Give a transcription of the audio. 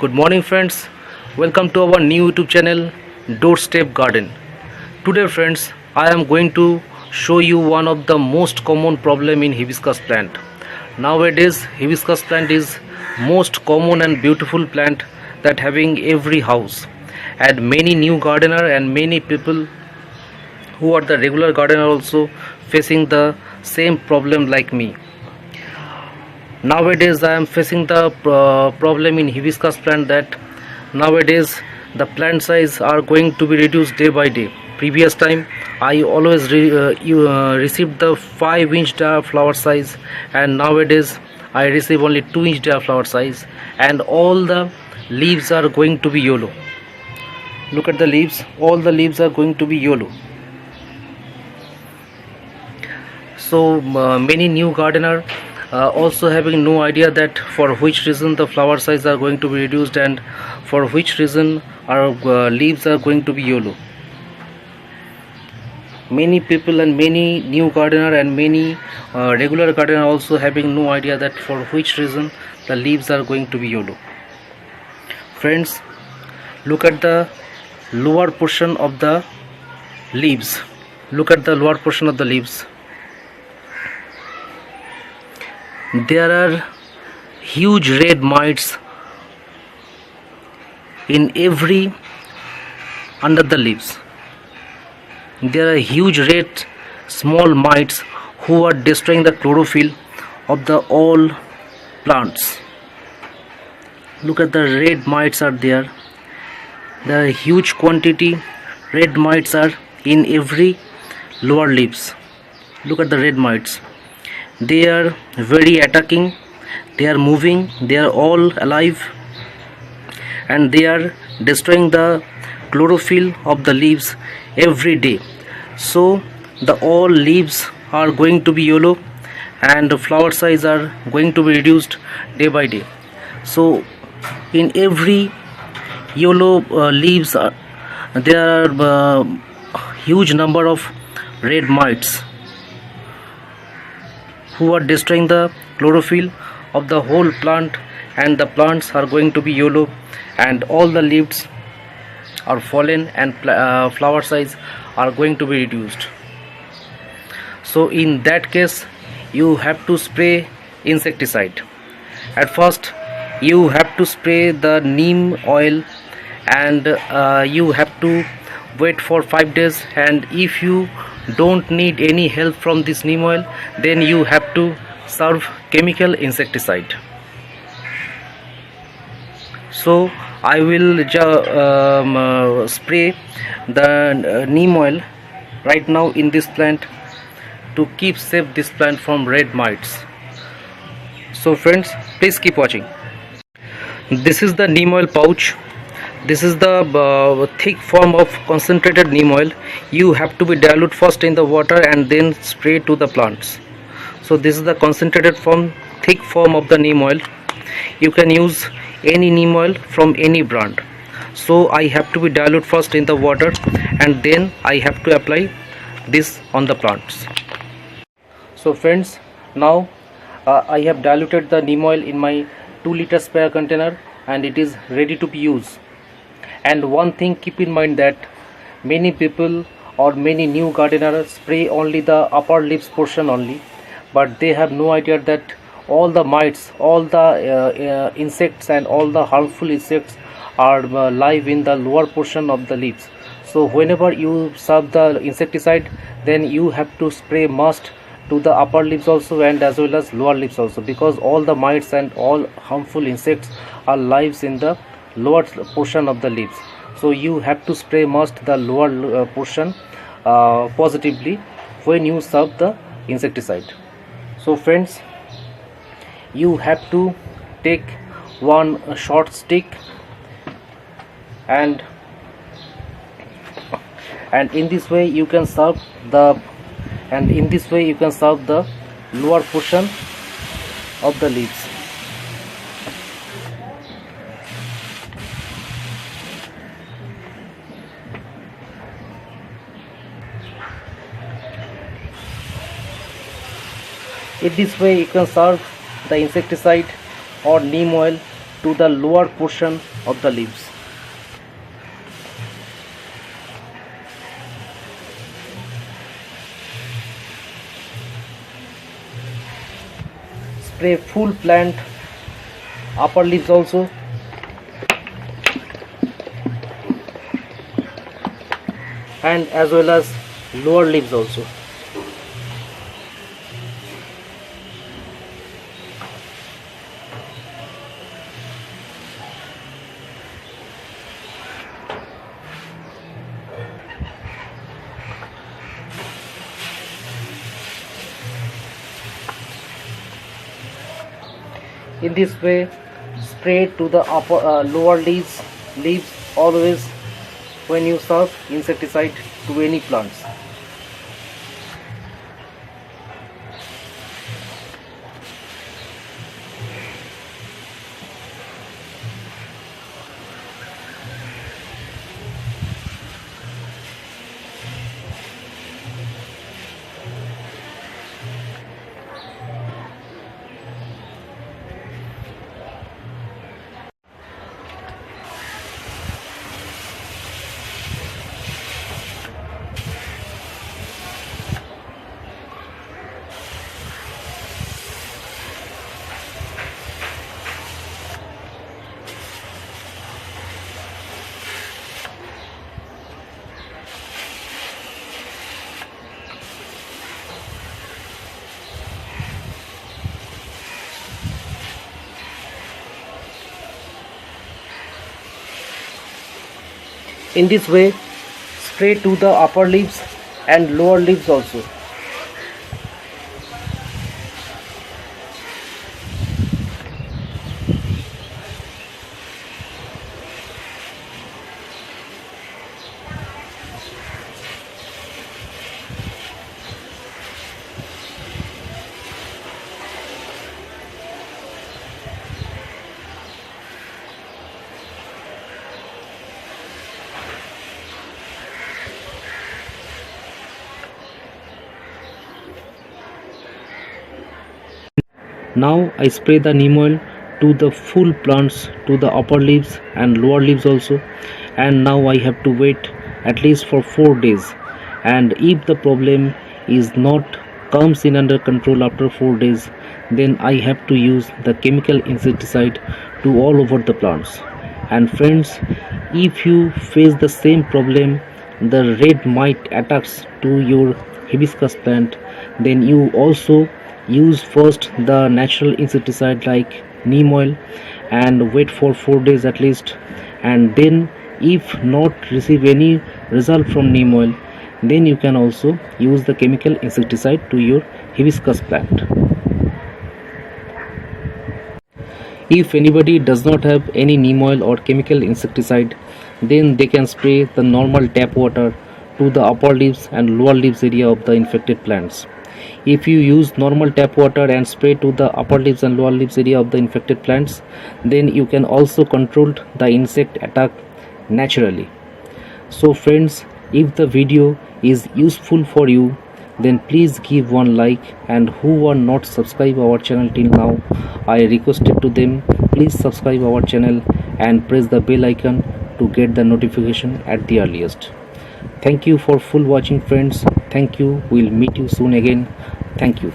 Good morning friends, welcome to our new YouTube channel Doorstep Garden. Today friends, I am going to show you one of the most common problem in hibiscus plant. Nowadays hibiscus plant is most common and beautiful plant that having every house, and many new gardener and many people who are the regular gardener also facing the same problem like me. Nowadays I am facing the problem in hibiscus plant that nowadays the plant size are going to be reduced day by day. Previous time I always received the 5-inch flower size, and nowadays I receive only 2-inch flower size, and all the leaves are going to be yellow. Look at the leaves, all the leaves are going to be yellow. So many new gardener also having no idea that for which reason the flower size are going to be reduced and for which reason our leaves are going to be yellow. Many people and many new gardener and many regular gardener also having no idea that for which reason the leaves are going to be yellow. Friends, look at the lower portion of the leaves. Look at the lower portion of the leaves. There are huge red mites in every under the leaves. There are huge red small mites who are destroying the chlorophyll of the all plants. Look at the red mites are there. There are huge quantity red mites are in every lower leaves. Look at the red mites. They are very attacking, they are moving, they are all alive, and they are destroying the chlorophyll of the leaves every day. So the all leaves are going to be yellow and the flower size are going to be reduced day by day. So in every yellow leaves there are huge number of red mites who are destroying the chlorophyll of the whole plant, and the plants are going to be yellow and all the leaves are fallen and flower size are going to be reduced. So in that case you have to spray insecticide. At first you have to spray the neem oil, and you have to wait for 5 days, and if you don't need any help from this neem oil, then you have to serve chemical insecticide. So I will spray the neem oil right now in this plant to keep safe this plant from red mites. So friends, please keep watching. This is the neem oil pouch. This is the thick form of concentrated neem oil. You have to be dilute first in the water and then spray to the plants. So this is the concentrated form, thick form of the neem oil. You can use any neem oil from any brand. So I have to be dilute first in the water and then I have to apply this on the plants. So friends, now I have diluted the neem oil in my 2-liter sprayer container and it is ready to be used. And one thing keep in mind that many people or many new gardeners spray only the upper leaves portion only, but they have no idea that all the mites, all the insects and all the harmful insects are live in the lower portion of the leaves. So whenever you serve the insecticide, then you have to spray must to the upper leaves also and as well as lower leaves also, because all the mites and all harmful insects are lives in the lower portion of the leaves. So you have to spray must the lower portion positively when you serve the insecticide. So friends, you have to take one short stick and in this way you can serve the lower portion of the leaves. In this way you can serve the insecticide or neem oil to the lower portion of the leaves. Spray full plant upper leaves also, and as well as lower leaves also. In this way, spray to the lower leaves always when you serve insecticide to any plants. In this way, spray to the upper leaves and lower leaves also. Now I spray the neem oil to the full plants, to the upper leaves and lower leaves also, and now I have to wait at least for 4 days, and if the problem is not comes in under control after 4 days, then I have to use the chemical insecticide to all over the plants. And friends, if you face the same problem, the red mite attacks to your hibiscus plant, then you also use first the natural insecticide like neem oil and wait for 4 days at least, and then if not receive any result from neem oil, then you can also use the chemical insecticide to your hibiscus plant. If anybody does not have any neem oil or chemical insecticide, then they can spray the normal tap water to the upper leaves and lower leaves area of the infected plants. If you use normal tap water and spray to the upper leaves and lower leaves area of the infected plants, then you can also control the insect attack naturally. So friends, if the video is useful for you, then please give one like, and who are not subscribed our channel till now, I requested to them, please subscribe our channel and press the bell icon to get the notification at the earliest. Thank you for full watching friends. Thank you. We'll meet you soon again. Thank you.